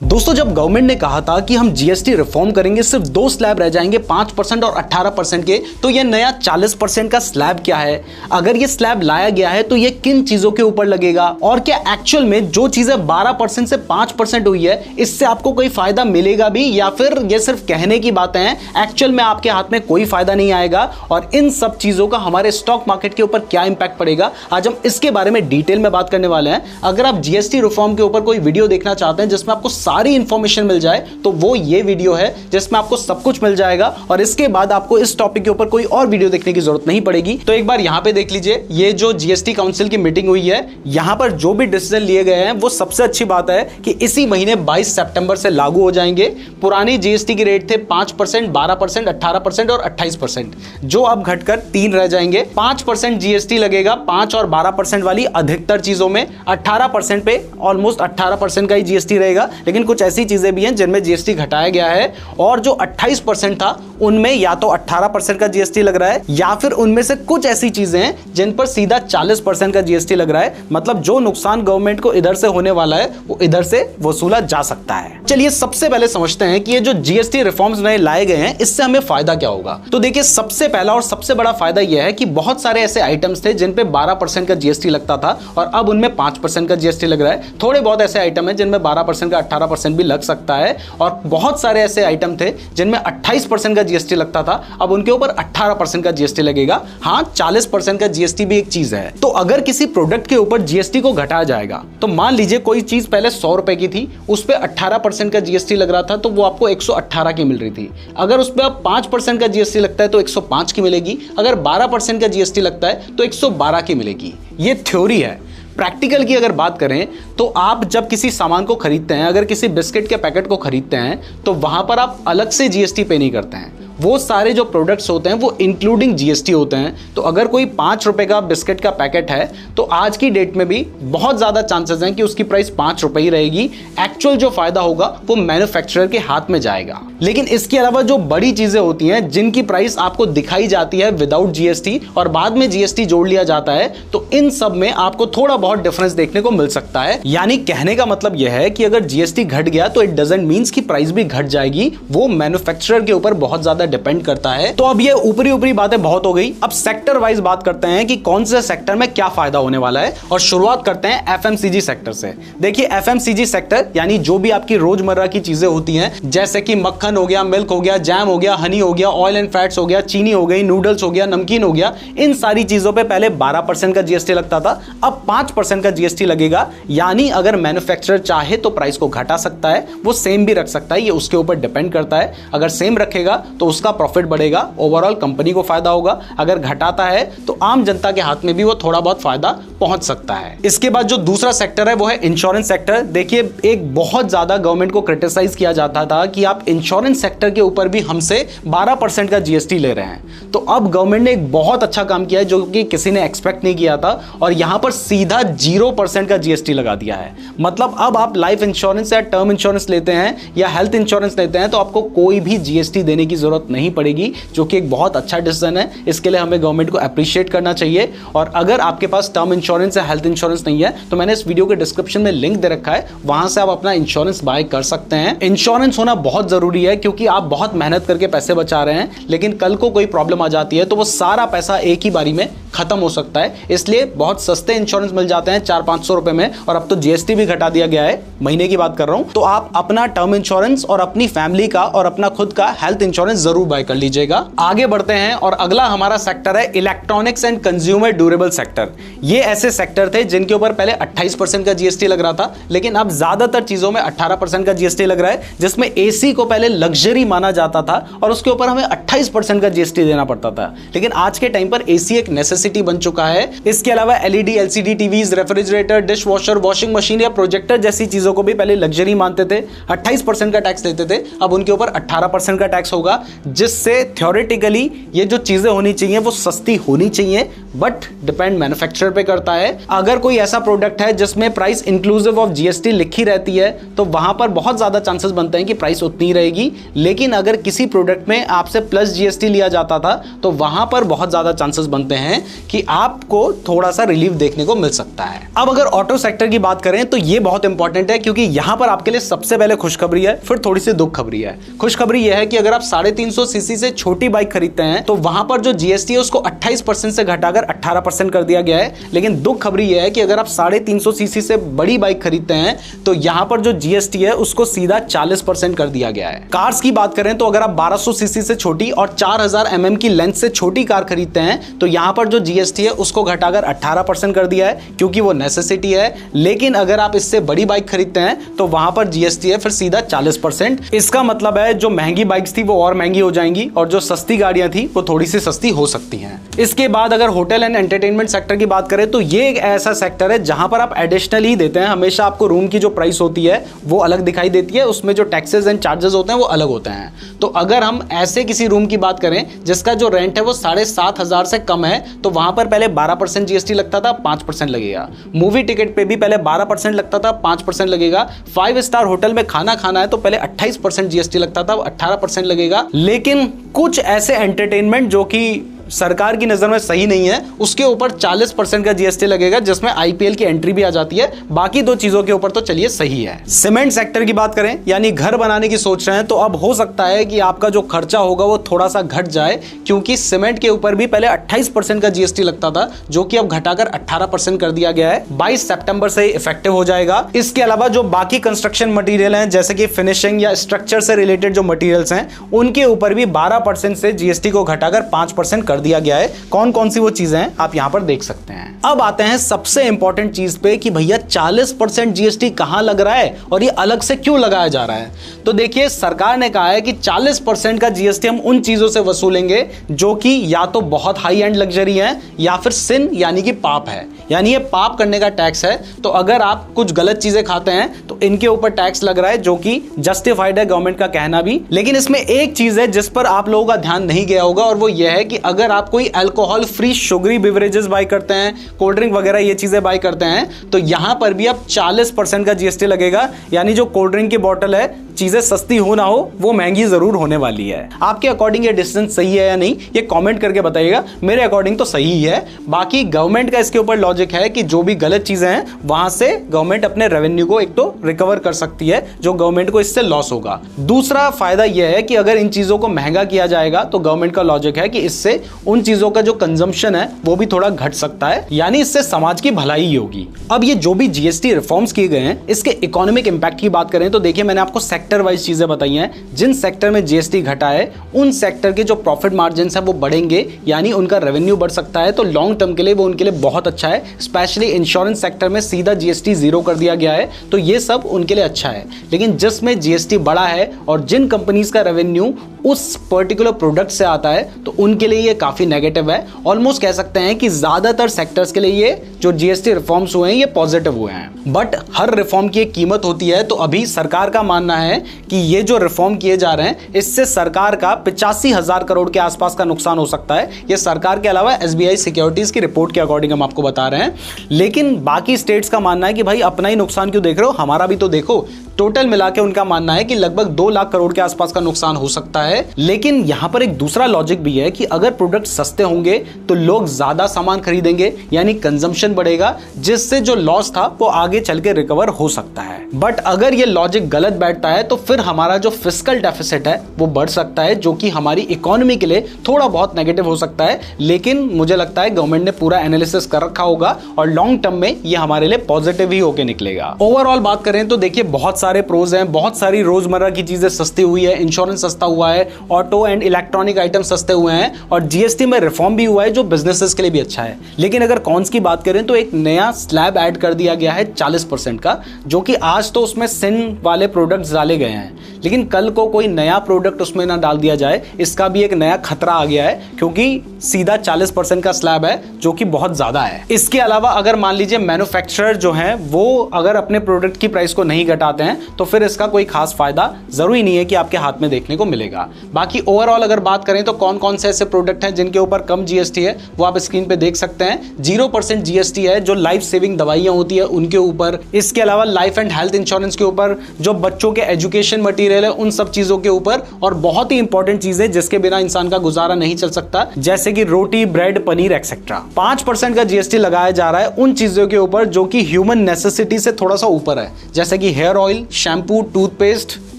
दोस्तों, जब गवर्नमेंट ने कहा था कि हम जीएसटी रिफॉर्म करेंगे, सिर्फ 2 स्लैब रह जाएंगे 5% और 18% के, तो ये नया 40% का स्लैब क्या है, अगर ये स्लैब लाया गया है तो ये किन चीजों के ऊपर लगेगा, और क्या एक्चुअल में जो चीजें 12% से 5% हुई है इससे आपको कोई फायदा मिलेगा भी, या फिर ये सिर्फ कहने की बातें हैं, एक्चुअल में आपके हाथ में कोई फायदा नहीं आएगा, और इन सब चीजों का हमारे स्टॉक मार्केट के ऊपर क्या इंपैक्ट पड़ेगा, आज हम इसके बारे में डिटेल में बात करने वाले हैं। अगर आप जीएसटी रिफॉर्म के ऊपर कोई वीडियो देखना चाहते हैं जिसमें आपको सारी इंफॉर्मेशन मिल जाए, तो वो ये वीडियो है जिसमें आपको सब कुछ मिल जाएगा, और इसके बाद आपको इस टॉपिक के ऊपर कोई और वीडियो देखने की जरूरत नहीं पड़ेगी। तो एक बार यहां पे देख लीजिए, ये जो जीएसटी काउंसिल की मीटिंग हुई है, यहां पर जो भी डिसीजन लिए गए हैं वो सबसे अच्छी बात है कि इसी महीने 22 सितंबर से लागू हो जाएंगे। पुरानी जीएसटी के रेट थे 5%, 12%, 18% और 28%, जो अब घटकर 3 रह जाएंगे। 5% जीएसटी लगेगा 5 और 12% वाली अधिकतर चीजों में, 18% पे ऑलमोस्ट 18% का ही जीएसटी रहेगा, लेकिन कुछ ऐसी चीजें भी हैं जिनमें जीएसटी घटाया गया है, और जो 28% था उनमें या तो 18% का जीएसटी लग रहा है, या फिर उनमें से कुछ ऐसी चीजें हैं जिन पर सीधा 40% का जीएसटी लग रहा है। मतलब जो नुकसान गवर्नमेंट को इधर से होने वाला है वो इधर से वसूला जा सकता है। चलिए सबसे पहले समझते हैं कि ये जो जीएसटी रिफॉर्म्स नए लाए गए हैं इससे हमें फायदा क्या होगा। तो देखिए, सबसे पहला और सबसे बड़ा फायदा यह है कि बहुत सारे ऐसे आइटम्स थे जिन पे 12% का जीएसटी लगता था और अब उनमें 5% का जीएसटी लग रहा है। थोड़े बहुत ऐसे आइटम है जिनमें 12% का 18% भी लग सकता है, और बहुत सारे ऐसे आइटम थे जिनमें 28% का जीएसटी लगता था, अब उनके ऊपर 18% का जीएसटी लगेगा। हाँ, 40% का जीएसटी भी एक चीज है। तो अगर किसी प्रोडक्ट के ऊपर जीएसटी को घटाया जाएगा, तो मान लीजिए कोई चीज पहले 100 रुपए की थी, उस पर 18% का जीएसटी लग रहा था, तो वो आपको 118 की मिल रही थी। अगर उस पर अब 5% का जीएसटी लगता है तो 105 की मिलेगी, अगर 12% का जीएसटी लगता है तो 112 की मिलेगी। ये थ्योरी है। प्रैक्टिकल की अगर बात करें तो आप जब किसी सामान को खरीदते हैं, अगर किसी बिस्किट के पैकेट को खरीदते हैं, तो वहां पर आप अलग से जीएसटी पे नहीं करते हैं। वो सारे जो प्रोडक्ट्स होते हैं वो इंक्लूडिंग जीएसटी होते हैं। तो अगर कोई 5 रुपए का बिस्किट का पैकेट है, तो आज की डेट में भी बहुत ज्यादा चांसेस हैं कि उसकी प्राइस 5 रुपए ही रहेगी। एक्चुअल जो फायदा होगा वो मैन्युफैक्चरर के हाथ में जाएगा। लेकिन इसके अलावा जो बड़ी चीजें होती हैं जिनकी प्राइस आपको दिखाई जाती है विदाउट जीएसटी और बाद में जीएसटी जोड़ लिया जाता है, तो इन सब में आपको थोड़ा बहुत डिफरेंस देखने को मिल सकता है। यानी कहने का मतलब यह है कि अगर जीएसटी घट गया तो इट डजंट मीन्स कि प्राइस भी घट जाएगी, वो मैन्युफैक्चरर के ऊपर बहुत ज्यादा डिपेंड करता है। तो अब ये ऊपरी ऊपरी बातें बहुत हो गई, अब सेक्टर वाइज बात करते हैं कि कौन से सेक्टर में क्या फायदा होने वाला है, और शुरुआत करते हैं एफएमसीजी सेक्टर से। देखिए, एफएमसीजी सेक्टर यानी जो भी आपकी रोजमर्रा की चीजें होती हैं, जैसे कि मक्खन हो गया, मिल्क हो गया, जैम हो गया, हनी हो गया, ऑयल एंड फैट्स हो गया, चीनी हो गई, नूडल्स हो गया, नमकीन हो गया, इन सारी चीजों पे पहले 12% का जीएसटी लगता था, अब 5% का जीएसटी लगेगा। यानी अगर मैन्युफैक्चरर चाहे तो प्राइस को घटा सकता है, वो सेम भी रख सकता है, ये उसके ऊपर डिपेंड करता है। अगर सेम रखेगा तो उसका प्रॉफिट बढ़ेगा, ओवरऑल कंपनी को फायदा होगा। अगर घटाता है तो आम जनता के हाथ में भी वो थोड़ा बहुत फायदा पहुंच सकता है। इसके बाद जो दूसरा सेक्टर है वो है इंश्योरेंस सेक्टर। देखिए, एक बहुत ज्यादा गवर्नमेंट को क्रिटिसाइज किया जाता था कि आप इंश्योरेंस सेक्टर के ऊपर भी हमसे 12% का जीएसटी ले रहे हैं। तो अब गवर्नमेंट ने एक बहुत अच्छा काम किया है जो कि किसी ने एक्सपेक्ट नहीं किया था, और यहां पर सीधा 0% का जीएसटी लगा दिया है। मतलब अब आप लाइफ इंश्योरेंस या टर्म इंश्योरेंस लेते हैं या हेल्थ इंश्योरेंस लेते हैं तो आपको कोई भी जीएसटी देने की जरूरत नहीं पड़ेगी, जो कि एक बहुत अच्छा डिसीजन है। इसके लिए हमें गवर्नमेंट को अप्रिशिएट करना चाहिए। और अगर आपके पास टर्म इंश्योरेंस या हेल्थ इंश्योरेंस नहीं है तो मैंने इस वीडियो के डिस्क्रिप्शन में लिंक दे रखा है, वहां से आप अपना इंश्योरेंस बाय कर सकते हैं। इंश्योरेंस होना बहुत जरूरी है क्योंकि आप बहुत मेहनत करके पैसे बचा रहे हैं, लेकिन कल को कोई प्रॉब्लम आ जाती है तो वो सारा पैसा एक ही बारी में खत्म हो सकता है। इसलिए बहुत सस्ते इंश्योरेंस मिल जाते हैं 400-500 रुपए में, और अब तो जीएसटी भी घटा दिया गया है, महीने की बात कर रहा हूं। तो आप अपना टर्म इंश्योरेंस और अपनी फैमिली का और अपना खुद का हेल्थ इंश्योरेंस जरूर बाय कर लीजिएगा। आगे बढ़ते हैं, और अगला हमारा सेक्टर है electronics and consumer durable sector. ये ऐसे सेक्टर थे जिनके ऊपर पहले 28% का जीएसटी लग रहा था, लेकिन अब ज्यादातर चीजों में 18% का जीएसटी लग रहा है, जिसमें एसी को पहले लग्जरी माना जाता था और उसके ऊपर हमें 28% का जीएसटी देना पड़ता था। लेकिन आज के टाइम पर एसी एक नेसेसिटी बन चुका है। इसके अलावा LED, LCD TVs, refrigerator, dish washer, washing machine या प्रोजेक्टर जैसी चीजों को भी पहले लग्जरी मानते थे, 28% का टैक्स देते थे, अब उनके ऊपर 18% का टैक्स होगा, जिससे थ्योरेटिकली ये जो चीजें होनी चाहिए वो सस्ती होनी चाहिए, बट डिपेंड मैन्युफैक्चरर पे करता है। अगर कोई ऐसा प्रोडक्ट है जिसमें प्राइस इंक्लूसिव ऑफ जीएसटी लिखी रहती है तो वहां पर बहुत ज्यादा चांसेस बनते हैं कि प्राइस उतनी रहेगी, लेकिन अगर किसी प्रोडक्ट में आपसे प्लस जीएसटी लिया जाता था तो वहां पर बहुत ज्यादा चांसेस बनते हैं कि आपको थोड़ा सा रिलीफ देखने को मिल सकता है। अब अगर ऑटो सेक्टर की बात करें तो ये बहुत इंपॉर्टेंट है, क्योंकि यहां पर आपके लिए सबसे पहले खुशखबरी है, फिर थोड़ी सी दुख खबरी है। खुशखबरी यह है कि अगर आप 350 सीसी से छोटी बाइक खरीदते हैं तो वहां पर जो जीएसटी है उसको 28% से घटाकर 18% कर दिया गया है। लेकिन दुख खबरी यह है कि अगर आप 350 सीसी से बड़ी बाइक खरीदते हैं तो यहां पर जो जीएसटी है उसको सीधा 40% कर दिया गया है। कार्स की बात करें तो अगर आप 1200 सीसी से छोटी और 4000 mm की लेंथ से छोटी कार खरीदते हैं तो यहां पर जो जीएसटी है उसको घटाकर 18% कर दिया है, क्योंकि वो नेसेसिटी है। लेकिन अगर आप इससे बड़ी बाइक खरीदते हैं तो वहां पर जीएसटी है फिर सीधा 40%। इसका मतलब है जो महंगी बाइक्स थी वो और महंगी हो जाएंगी और जो सस्ती गाड़ियां थी वो थोड़ी सी सस्ती हो सकती हैं। इसके बाद अगर होटल एंड एंटरटेनमेंट सेक्टर की बात करें तो ये एक ऐसा सेक्टर है जहां पर आप एडिशनल ही देते हैं। हमेशा आपको रूम की जो प्राइस होती है वो अलग दिखाई देती है, उसमें जो टैक्सेस एंड चार्जेस होते हैं वो अलग होते हैं। तो अगर हम ऐसे किसी रूम की बात करें जिसका जो रेंट है वो 7,500 से कम है तो वहां पर पहले 12% जीएसटी लगता था, 5% लगेगा। मूवी टिकट पे भी पहले 12% लगता था, 5% लगेगा। 5 स्टार होटल में खाना खाना है तो पहले 28% जीएसटी लगता था, 18% लगेगा। लेकिन कुछ ऐसे एंटरटेनमेंट जो कि सरकार की नजर में सही नहीं है उसके ऊपर 40% का जीएसटी लगेगा, जिसमें आईपीएल की एंट्री भी आ जाती है। बाकी दो चीजों के ऊपर तो चलिए सही है। सीमेंट सेक्टर की बात करें, यानी घर बनाने की सोच रहे हैं तो अब हो सकता है कि आपका जो खर्चा होगा वो थोड़ा सा घट जाए, क्योंकि सीमेंट के ऊपर भी पहले 28% का जीएसटी लगता था जो कि अब घटाकर 18% कर दिया गया है। 22 सितंबर से इफेक्टिव हो जाएगा। इसके अलावा जो बाकी कंस्ट्रक्शन मटेरियल हैं जैसे कि फिनिशिंग या स्ट्रक्चर से रिलेटेड जो मटेरियल्स हैं उनके ऊपर भी 12% से जीएसटी को घटाकर 5% कर दिया गया है। कौन कौन सी वो चीजें हैं आप यहां पर देख सकते हैं। अब आते हैं सबसे इंपॉर्टेंट चीज पे कि भैया 40% जीएसटी कहां लग रहा है और ये अलग से क्यों लगाया जा रहा है। तो देखिए, सरकार ने कहा है कि 40% का जीएसटी हम उन चीजों से वसूलेंगे जो कि या तो बहुत हाई एंड लग्जरी है या फिर सिन यानी कि पाप है, यानी ये पाप करने का टैक्स है। तो अगर आप कुछ गलत चीजें खाते हैं तो इनके ऊपर टैक्स लग रहा है, जो कि जस्टिफाइड है गवर्नमेंट का कहना भी। लेकिन इसमें एक चीज है जिस पर आप लोगों का ध्यान नहीं गया होगा और वो ये है कि अगर आप कोई alcohol free sugary beverages buy करते हैं, कोल्ड ड्रिंक वगैरह ये चीजें बाय करते हैं तो यहां पर भी अब 40% का जीएसटी लगेगा। यानी जो कोल्ड ड्रिंक की बोतल है, चीजें सस्ती हो ना हो, वो महंगी जरूर होने वाली है। आपके अकॉर्डिंग ये डिस्टेंस सही है या नहीं, ये कमेंट करके बताइएगा। मेरे अकॉर्डिंग तो सही है। बाकी गवर्नमेंट का इसके ऊपर लॉजिक है कि जो भी गलत चीजें हैं वहां से गवर्नमेंट अपने रेवेन्यू को एक तो रिकवर कर सकती है जो गवर्नमेंट को इससे लॉस होगा। दूसरा फायदा यह है कि अगर इन चीजों को महंगा किया जाएगा तो गवर्नमेंट का लॉजिक है कि इससे उन चीजों का जो कंजम्पशन है वो भी थोड़ा घट सकता है, यानी इससे समाज की भलाई ही होगी। अब ये जो भी जीएसटी रिफॉर्म्स किए गए हैं इसके इकोनॉमिक इंपैक्ट की बात करें तो देखिए, मैंने आपको सेक्टर वाइज चीजें बताई हैं। जिन सेक्टर में जीएसटी घटा है उन सेक्टर के जो प्रॉफिट मार्जिन है वो बढ़ेंगे, यानी उनका रेवेन्यू बढ़ सकता है। तो लॉन्ग टर्म के लिए वो उनके लिए बहुत अच्छा है। स्पेशली इंश्योरेंस सेक्टर में सीधा जीएसटी 0 कर दिया गया है तो ये सब उनके लिए अच्छा है। लेकिन जिसमें जीएसटी बढ़ा है और जिन कंपनीज का रेवेन्यू उस पर्टिकुलर प्रोडक्ट से आता है तो उनके लिए ये काफी नेगेटिव है। ऑलमोस्ट कह सकते हैं कि ज्यादातर सेक्टर्स के लिए ये जो जीएसटी रिफॉर्म्स हुए हैं ये पॉजिटिव हुए हैं। बट हर रिफॉर्म की एक कीमत होती है। तो अभी सरकार का मानना है कि ये जो रिफॉर्म किए जा रहे हैं इससे सरकार का 85,000 करोड़ के आसपास का नुकसान हो सकता है। ये सरकार के अलावा एसबीआई सिक्योरिटीज की रिपोर्ट के अकॉर्डिंग हम आपको बता रहे हैं। लेकिन बाकी स्टेट्स का मानना है कि भाई अपना ही नुकसान क्यों देख रहे हो, हमारा भी तो देखो। टोटल मिला के उनका मानना है कि लगभग 2 लाख करोड़ के आसपास का नुकसान हो सकता है। लेकिन यहां पर एक दूसरा लॉजिक भी है कि अगर प्रोडक्ट सस्ते होंगे तो लोग ज्यादा सामान खरीदेंगे, यानी कंजम्पशन बढ़ेगा, जिससे जो लॉस था वो आगे चल के रिकवर हो सकता है। बट अगर ये लॉजिक गलत बैठता है तो फिर हमारा जो फिस्कल डेफिसिट है वो बढ़ सकता है, जो कि हमारी इकोनॉमी के लिए थोड़ा बहुत नेगेटिव हो सकता है। लेकिन मुझे लगता है गवर्नमेंट ने पूरा एनालिसिस कर रखा होगा और लॉन्ग टर्म में ये हमारे लिए पॉजिटिव ही होकर निकलेगा। ओवरऑल बात करें तो देखिए, बहुत सारे प्रोज हैं, बहुत सारी रोजमर्रा की चीजें सस्ती हुई है, इंश्योरेंस सस्ता हुआ है, ऑटो एंड इलेक्ट्रॉनिक आइटम सस्ते हुए हैं और जीएसटी में रिफॉर्म भी हुआ है जो बिजनेसेस के लिए भी अच्छा है। लेकिन अगर कॉन्स की बात करें तो एक नया स्लैब ऐड कर दिया गया है 40% का, जो कि आज तो उसमें सिन वाले प्रोडक्ट्स डाले गए हैं, लेकिन कल को कोई नया प्रोडक्ट उसमें ना डाल दिया जाए, इसका भी एक नया खतरा आ गया है, क्योंकि सीधा 40% का स्लैब है जो कि बहुत ज्यादा है। इसके अलावा अगर मान लीजिए मैन्युफैक्चरर जो है वो अगर अपने प्रोडक्ट की प्राइस को नहीं घटाते हैं तो फिर इसका कोई खास फायदा जरूरी नहीं है कि आपके हाथ में देखने को मिलेगा। बाकी ओवरऑल अगर बात करें तो कौन कौन से ऐसे प्रोडक्ट हैं हैं जिनके ऊपर कम जीएसटी है, वो आप स्क्रीन पे देख सकते हैं। 0% जीएसटी है जो लाइफ सेविंग दवाइयां होती है उनके ऊपर। इसके अलावा लाइफ एंड हेल्थ इंश्योरेंस के ऊपर, जो बच्चों के एजुकेशन मटेरियल है उन सब चीजों के ऊपर, और बहुत ही इंपॉर्टेंट चीजें जिसके बिना इंसान का गुजारा नहीं चल सकता, जैसे कि रोटी, ब्रेड, पनीर एक्सेट्रा। 5% का जीएसटी लगाया जा रहा है उन चीजों के ऊपर जो कि ह्यूमन नेसेसिटी से थोड़ा सा ऊपर है, जैसे कि हेयर ऑयल, शैम्पू, टूथपेस्ट,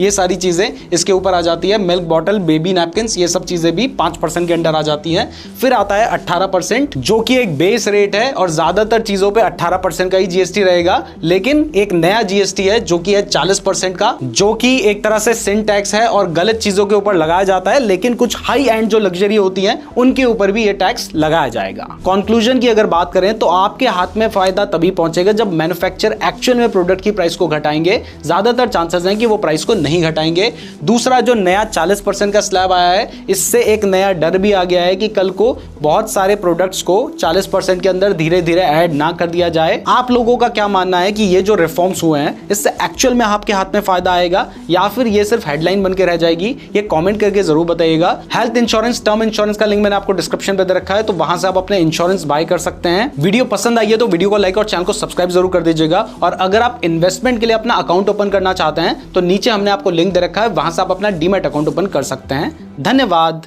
ये सारी चीजें इसके ऊपर आ जाती है। मिल्क बॉटल, बेबी नैपकिन्स, ये सब चीजें भी 5% के अंडर आ जाती हैं। फिर आता है 18%, जो कि एक बेस रेट है और ज्यादातर चीजों पे 18% का ही जीएसटी रहेगा। लेकिन एक नया जीएसटी है जो कि है 40% का, जो कि एक तरह से सिन टैक्स है और गलत चीजों के ऊपर लगाया जाता है, लेकिन कुछ हाई एंड जो लग्जरी होती है उनके ऊपर भी ये टैक्स लगाया जाएगा। कंक्लूजन की अगर बात करें तो आपके हाथ में फायदा तभी पहुंचेगा जब मैन्युफैक्चरर एक्चुअल में प्रोडक्ट की प्राइस को घटाएंगे। ज्यादातर चांसेस हैं कि वो प्राइस को नहीं घटाएंगे। दूसरा, जो नया 40% का स्लैब आया है, इससे एक नया डर भी आ गया है कि कल को बहुत सारे प्रोडक्ट्स को 40% के अंदर धीरे धीरे ऐड ना कर दिया जाए। आप लोगों का क्या मानना है कि ये जो रिफॉर्म्स हुए हैं इससे एक्चुअल में आपके हाथ में फायदा आएगा या फिर ये सिर्फ हेडलाइन बन के रह जाएगी? ये कमेंट करके जरूर बताइएगा। हेल्थ इंश्योरेंस, टर्म इंश्योरेंस का लिंक मैंने आपको डिस्क्रिप्शन पे दे रखा है, तो वहां से आप अपने इंश्योरेंस बाय कर सकते हैं। वीडियो पसंद आई है तो वीडियो को लाइक और चैनल को सब्सक्राइब जरूर कर दीजिएगा। और अगर आप इन्वेस्टमेंट के लिए अपना अकाउंट ओपन करना चाहते हैं तो नीचे हमने आपको लिंक दे रखा है, वहां से आप अपना डीमैट अकाउंट ओपन कर सकते हैं। धन्यवाद।